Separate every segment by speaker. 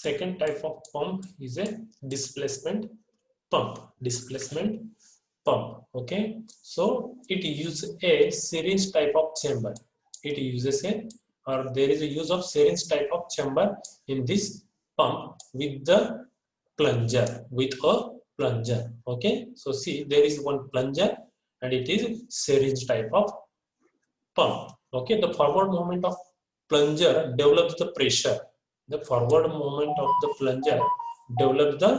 Speaker 1: Second type of pump is a displacement pump. Displacement pump. Okay, so it uses a syringe type of chamber. It uses a, or there is a use of syringe type of chamber in this pump with the plunger, with a plunger. Okay, so see, there is one plunger and it is syringe type of pump. Okay, the forward movement of plunger develops the pressure. The forward movement of the plunger develops the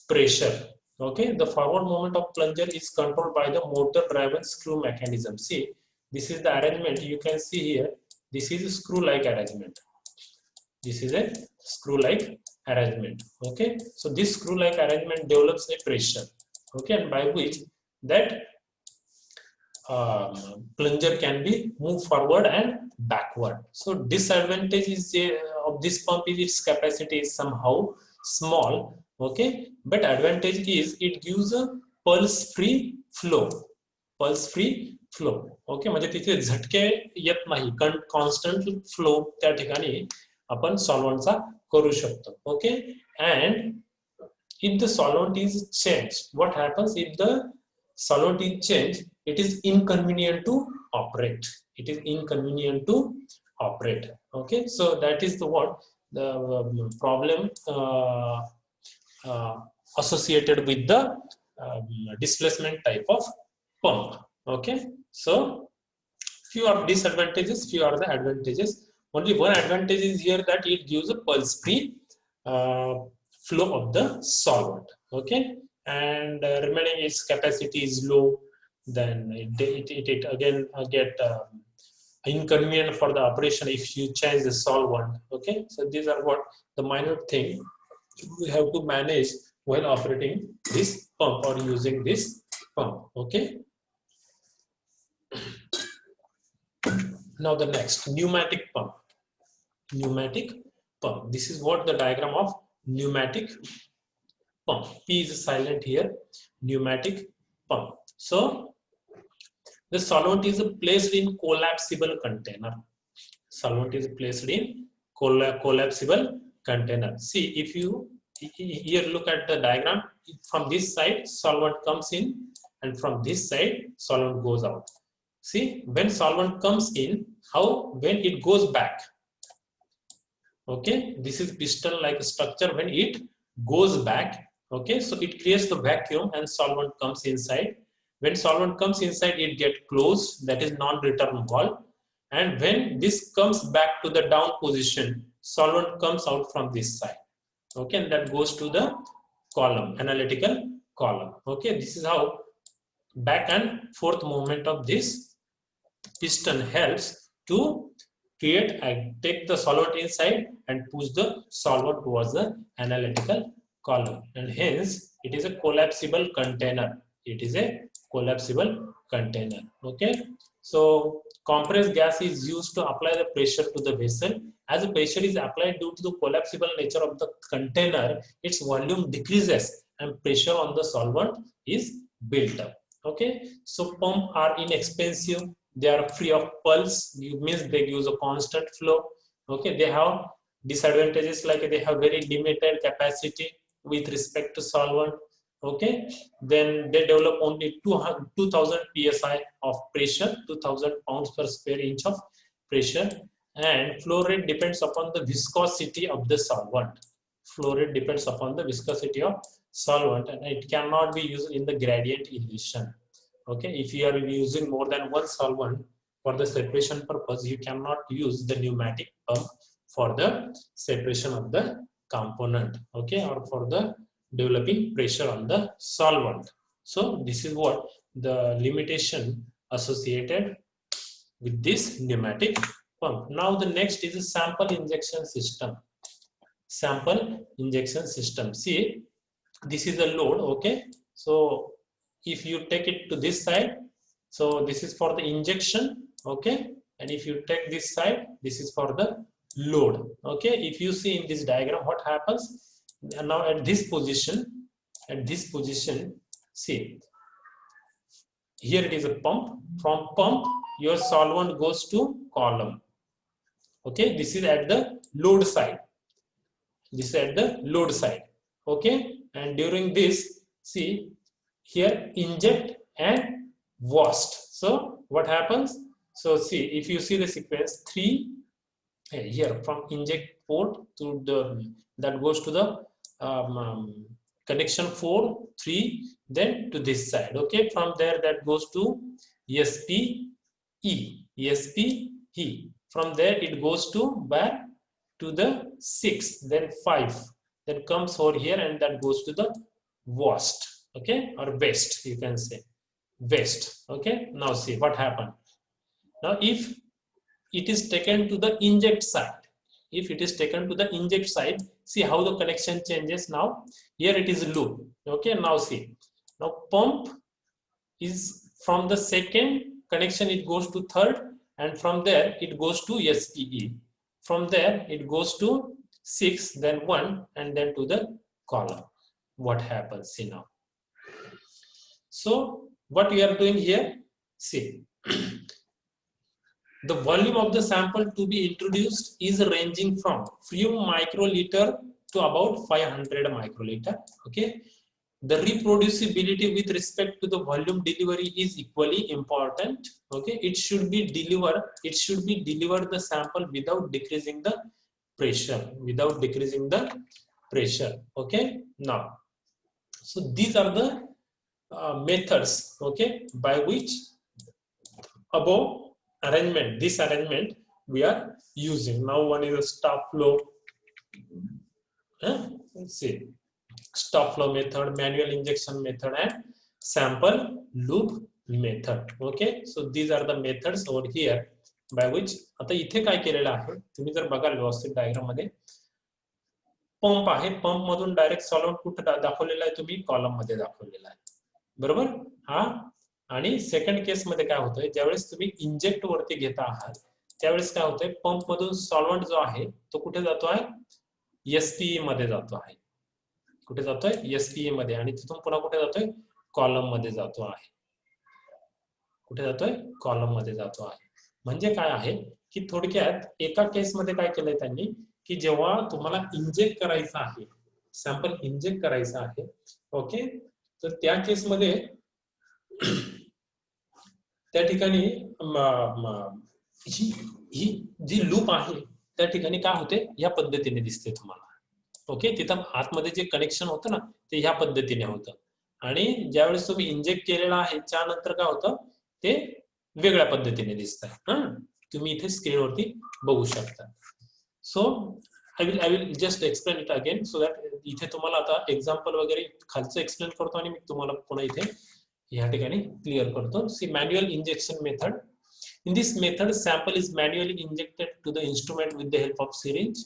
Speaker 1: pressure. Okay, the forward movement of plunger is controlled by the motor driven screw mechanism. See, this is the arrangement you can see here. This is a screw like arrangement. This is a screw like arrangement. Okay, so this screw like arrangement develops a pressure. Okay, and by which that plunger can be moved forward and backward. So disadvantage is of this pump is its capacity is somehow small. Okay, but advantage is it gives a pulse free flow. Pulse free flow. Okay, म्हणजे तिथे झटके येत नाही, constant flow त्या ठिकाणी आपण सॉल्व्हंटचा करू शकतो. Okay, and if the solvent is changed, what happens if the solvent is changed? It is inconvenient to operate. It is inconvenient to operate. Okay, so that is the what the problem associated with the displacement type of pump. Okay, so few are disadvantages, few are the advantages. Only one advantage is here that it gives a pulse free flow of the solvent. Okay, and remaining its capacity is low, then it again get inconvenient for the operation if you change the solvent. Okay, so these are what the minor thing we have to manage while operating this pump or using this pump. Okay, now the next, pneumatic pump. Pneumatic pump. This is what the diagram of pneumatic pump. P is silent here. Pneumatic pump. So the solvent is placed in collapsible container. Solvent is placed in collapsible container. See, if you here look at the diagram, from this side solvent comes in and from this side solvent goes out. See, when solvent comes in, how when it goes back. Okay, this is piston like structure. When it goes back, okay, so it creates the vacuum and solvent comes inside. When solvent comes inside, it gets closed, that is non-return valve. And when this comes back to the down position, solvent comes out from this side. Okay, and that goes to the column, analytical column. Okay, this is how back and forth movement of this piston helps to create and take the solvent inside and push the solvent towards the analytical column, and hence it is a collapsible container. It is a collapsible container. Okay, so compressed gas is used to apply the pressure to the vessel. As the pressure is applied due to the collapsible nature of the container, its volume decreases and pressure on the solvent is built up. Okay, so pumps are inexpensive. They are free of pulse, means they use a constant flow. Okay, they have disadvantages like they have very limited capacity with respect to solvent. Okay, then they develop only 2000 psi of pressure, 2000 pounds per square inch of pressure, and flow rate depends upon the viscosity of the solvent. Flow rate depends upon the viscosity of solvent, and it cannot be used in the gradient elution. Okay, if you are using more than one solvent for the separation purpose, you cannot use the pneumatic pump for the separation of the component. Okay, or for the developing pressure on the solvent. So this is what the limitation associated with this pneumatic pump. Now the next is a sample injection system. Sample injection system. See, this is a load. Okay, so if you take it to this side, so this is for the injection. Okay, and if you take this side, this is for the load. Okay, if you see in this diagram what happens now at this position, see, here it is a pump. From pump your solvent goes to column. Okay, this is at the load side. This is at the load side. Okay, and during this, see here inject and washed. So what happens? So see, if you see the sequence 3 here from inject port to the that goes to the connection 4 3, then to this side. Okay, from there that goes to SPE. From there it goes to back to the 6, then 5, then comes over here and that goes to the washed. Okay, or waste, you can say waste. Okay, now see what happened. Now if it is taken to the inject side, if it is taken to the inject side, see how the connection changes. Now here it is loop. Okay, now see, now pump is from the second connection it goes to third, and from there it goes to SPE. From there it goes to 6, then 1, and then to the column. What happens? See now. So what we are doing here, see, the volume of the sample to be introduced is ranging from few microliter to about 500 microliter. Okay, the reproducibility with respect to the volume delivery is equally important. Okay, it should be delivered the sample without decreasing the pressure, Okay, now so these are the methods, okay, by which above arrangement, this arrangement we are using. Now one is a stop flow, let's see, stop flow method, manual injection method, and sample loop method. Okay, so these are the methods over here by which, आता इथे काय केलेलं आहे तुम्ही जर बघाल व्यवस्थित diagram मध्ये, पंप आहे, पंप मधून डायरेक्ट सॉल्व्हेंट कुठे दाखवलेला आहे तुम्ही, कॉलम मध्ये दाखवलेला आहे, बरोबर. हा, आणि सेकंड केस मध्ये काय होतंय, ज्यावेळेस तुम्ही इंजेक्ट वरती घेता आहात त्यावेळेस काय होतंय, पंप मधून सॉल्व्हेंट जो आहे तो कुठे जातोय, SPE मध्ये जातो आहे. कुठे जातोय, SPE मध्ये, आणि तिथून पुन्हा कुठे जातोय, कॉलम मध्ये जातो आहे. कुठे जातोय, कॉलम मध्ये जातो आहे. म्हणजे काय आहे की थोडक्यात एका केस मध्ये काय केलंय त्यांनी की जेव्हा तुम्हाला इंजेक्ट करायचं आहे, सॅम्पल इंजेक्ट करायचं आहे, ओके, तर त्या केस मध्ये त्या ठिकाणी ही जी लूप आहे त्या ठिकाणी काय होते, या पद्धतीने दिसते तुम्हाला. ओके, तिथं आतमध्ये जे कनेक्शन होतं ना ते ह्या पद्धतीने होतं, आणि ज्यावेळेस तुम्ही इंजेक्ट केलेला आहे त्यानंतर काय होतं ते वेगळ्या पद्धतीने दिसतं. तुम्ही इथे स्क्रीनवरती बघू शकता. सो I will just explain it again so that इथे तुम्हाला आता एक्झाम्पल वगैरे खालचं एक्सप्लेन करतो आणि मी तुम्हाला पुन्हा इथे या ठिकाणी क्लिअर करतो. C manual injection method. In this method, sample is manually injected to the instrument with the help of syringe.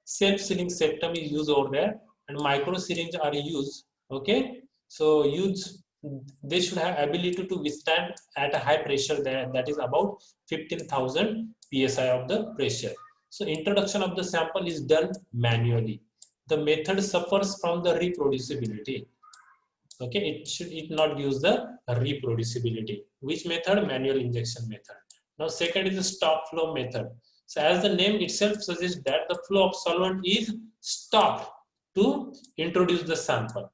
Speaker 1: Self-sealing septum is used over there, and micro syringe are used. Okay, so they should have ability to withstand at a high pressure that is about 15,000 psi of the pressure. So introduction of the sample is done manually. The method suffers from the reproducibility. Okay, it not use the reproducibility. Which method? Manual injection method. Now second is the stop flow method. So as the name itself suggests that the flow of solvent is stopped to introduce the sample.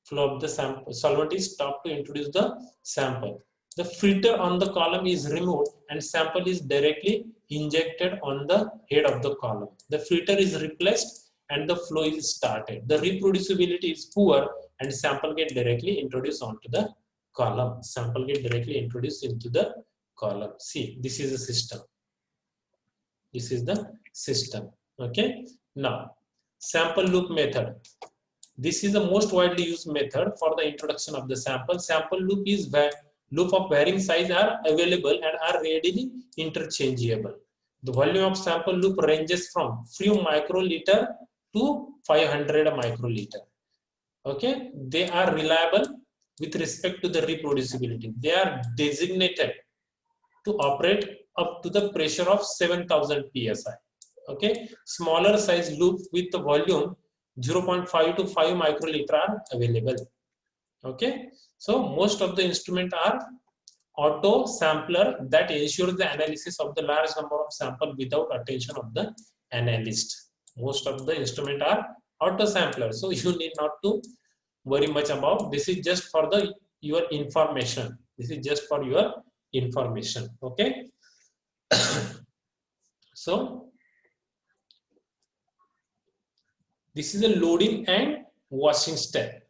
Speaker 1: Flow of the solvent is stopped to introduce the sample. The filter on the column is removed and sample is directly injected on the head of the column. The filter is replaced and the flow is started. The reproducibility is poor and sample get directly introduced onto the column. Sample get directly introduced into the column. See, this is the system. This is the system. Okay. Now, sample loop method. This is the most widely used method for the introduction of the sample. Sample loop is where loop of varying size are available and are readily interchangeable. The volume of sample loop ranges from few microliter to 500 microliter. Okay, they are reliable with respect to the reproducibility. They are designated to operate up to the pressure of 7,000 psi. Okay, smaller size loop with the volume 0.5 to 5 microliter are available. Okay, so most of the instruments are auto sampler that ensures the analysis of the large number of sample without attention of the analyst. Most of the instrument are auto sampler, so you need not to worry much about. This is just for the your information. This is just for your information. Okay. So this is a loading and washing step.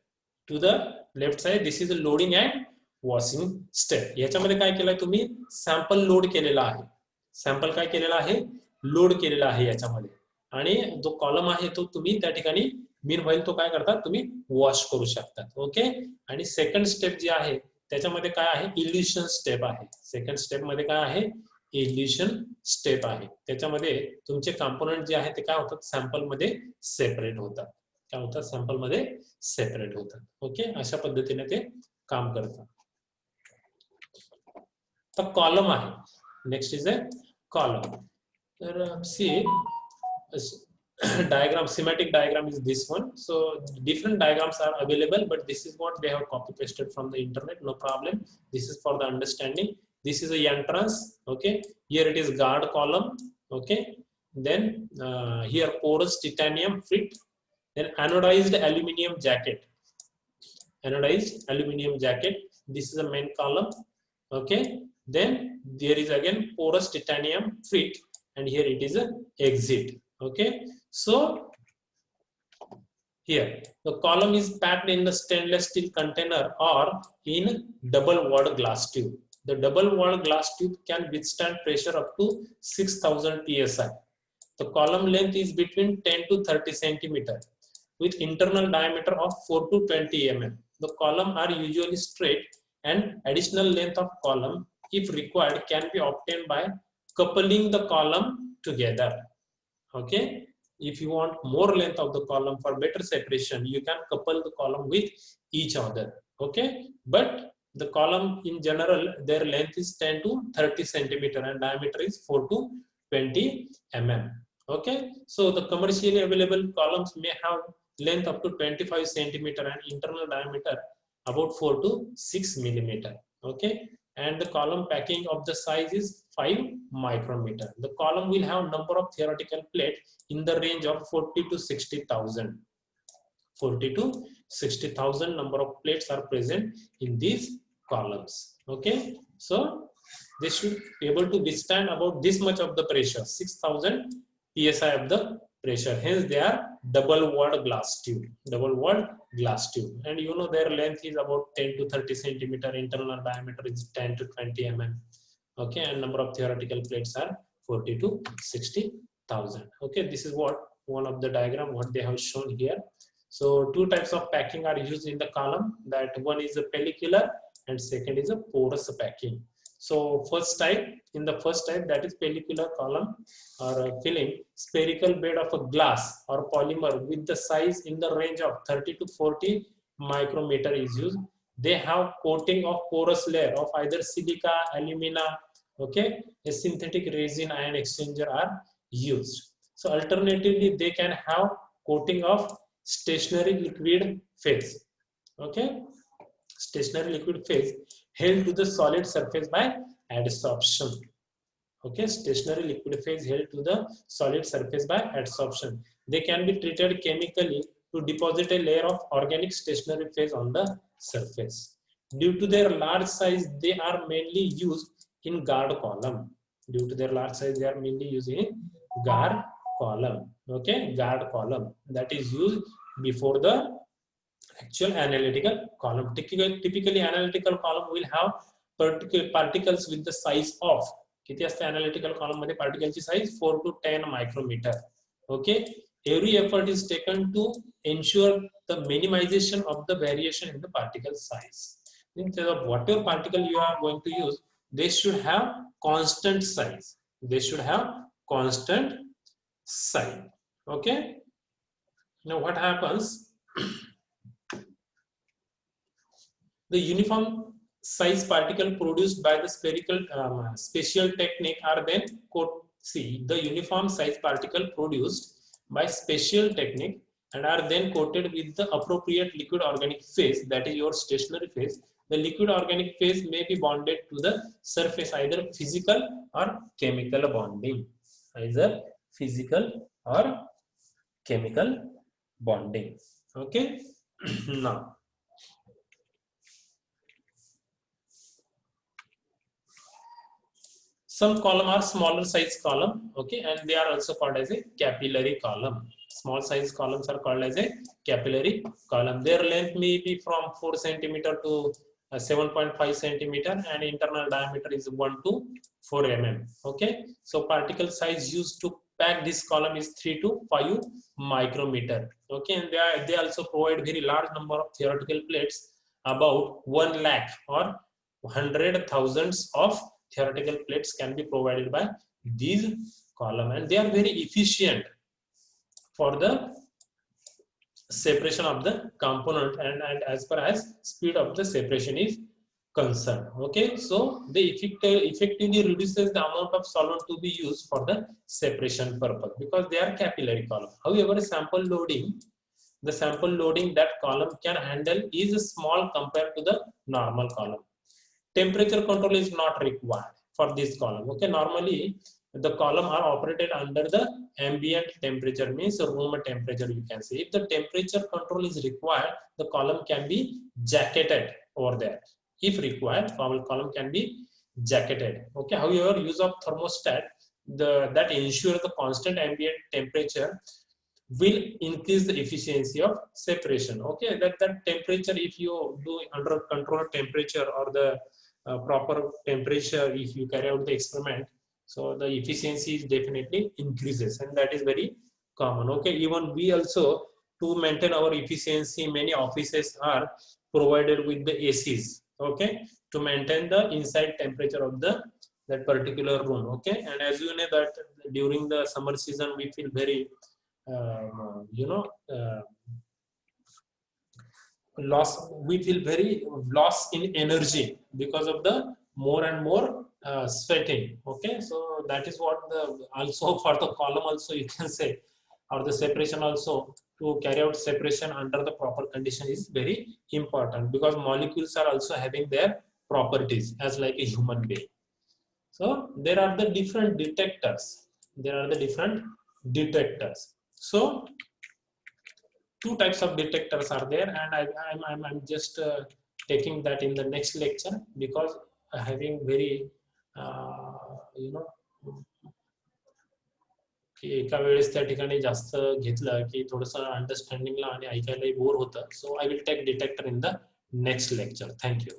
Speaker 1: To the left side, this is a loading and washing step. याच्यामध्ये काय केलंय तुम्ही, sample load केलेला आहे. Sample काय केलेला आहे, load केलेला आहे याच्यामध्ये. आणि जो कॉलम आहे तो तुम्ही त्या ठिकाणी मीन व्हाईल तो काय करतात तुम्ही वॉश करू शकता. ओके. आणि सेकंड स्टेप जी आहे त्याच्यामध्ये काय आहे, इल्युशन स्टेप आहे. सेकंड स्टेप मध्ये काय आहे, इल्युशन स्टेप आहे. त्याच्यामध्ये तुमचे कंपोनेंट जे आहे ते काय होतात, सॅम्पल मध्ये सेपरेट होतात. काय होतात, सॅम्पल मध्ये सेपरेट होतात. ओके. अशा पद्धतीने ते काम करतात. तर कॉलम आहे. Next is a column. तर सी diagram, schematic diagram is this one. So different diagrams are available, but this is what they have copy pasted from the internet. No problem. This is for the understanding. This is a entrance. Okay. Here it is guard column. Okay. Then here porous titanium fit. Then anodized aluminum jacket. Anodized aluminum jacket. This is a main column. Okay. Then there is again porous titanium fit, and here it is a exit. Okay. So here the column is packed in the stainless steel container or in double walled glass tube. The double walled glass tube can withstand pressure up to 6000 psi. The column length is between 10 to 30 centimeter with internal diameter of 4 to 20 mm. The column are usually straight, and additional length of column, if required, can be obtained by coupling the column together. Okay. If you want more length of the column for better separation, you can couple the column with each other. Okay. But the column in general, their length is 10 to 30 centimeter and diameter is 4 to 20 mm. Okay. So the commercially available columns may have length up to 25 centimeter and internal diameter about 4 to 6 millimeter. Okay. And the column packing of the size is 5 micrometer. The column will have number of theoretical plates in the range of 40 to 60,000. 40 to 60,000 number of plates are present in these columns. Okay. So they should be able to withstand about this much of the pressure, 6,000 psi of the pressure. Hence they are double walled glass tube. Double walled glass tube. And you know their length is about 10 to 30 centimeter. Internal diameter is 10 to 20 mm. Okay. And number of theoretical plates are 40 to 60,000. Okay. This is what one of the diagram what they have shown here. So two types of packing are used in the column. That one is a pellicular and second is a porous packing. So first type, in the first type, that is pellicular column or filling, spherical bed of a glass or polymer with the size in the range of 30 to 40 micrometer is used. They have coating of porous layer of either silica, alumina, okay, a synthetic resin ion exchanger are used. So alternatively, they can have coating of stationary liquid phase. Okay. Stationary liquid phase held to the solid surface by adsorption. Okay. Stationary liquid phase held to the solid surface by adsorption. They can be treated chemically to deposit a layer of organic stationary phase on the surface. Due to their large size, they are mainly used in guard column. Due to their large size, they are mainly used in guard column. Okay. Guard column that is used before the actual analytical column. Typically analytical column will have particles with the size of किती असते analytical column मध्ये particle ची size 4 to 10 micrometer. Okay. Every effort is taken to ensure the minimization of the variation in the particle size. Instead of whatever particle you are going to use, they should have constant size. They should have constant size. Okay. Now what happens? The uniform size particle produced by the spherical special technique are then the uniform size particle produced by special technique and are then coated with the appropriate liquid organic phase, that is your stationary phase. The liquid organic phase may be bonded to the surface, either physical or chemical bonding. Either physical or chemical bonding. Okay. Now some column are smaller size column, okay, and they are also called as a capillary column. Small size columns are called as a capillary column. Their length may be from 4 centimeter to 7.5 centimeter, and internal diameter is 1 to 4 mm. Okay, so particle size used to pack this column is 3 to 5 micrometer. Okay, and they also provide very large number of theoretical plates, about 1 lakh or 100,000s of theoretical plates can be provided by these column, and they are very efficient for the separation of the component and as far as speed of the separation is concerned. Okay, so they effectively reduces the amount of solvent to be used for the separation purpose because they are capillary column. However, the sample loading that column can handle is small compared to the normal column. Temperature control is not required for this column. Okay, normally the column are operated under the ambient temperature, means room temperature, you can say. If the temperature control is required, the column can be jacketed over there. If required, column can be jacketed. Okay, however, use of thermostat that ensure the constant ambient temperature will increase the efficiency of separation. Okay, that temperature, if you do under control temperature or the proper temperature, if you carry out the experiment, so the efficiency definitely increases, and that is very common. Okay, even we also, to maintain our efficiency, many offices are provided with the ACs, okay, to maintain the inside temperature of the that particular room. Okay, and as you know that during the summer season we feel very we feel very loss in energy because of the more and more sweating. Okay, so that is what the also for the column also you can say, or the separation also, to carry out separation under the proper condition is very important because molecules are also having their properties as like a human being. So there are the different detectors. So two types of detectors are there, and I'm just taking that in the next lecture because having very की एका वेळेस त्या ठिकाणी जास्त घेतलं की थोडंसं अंडरस्टँडिंगला आणि ऐकायलाही बोर होतं. So I will take detector in the next lecture. Thank you.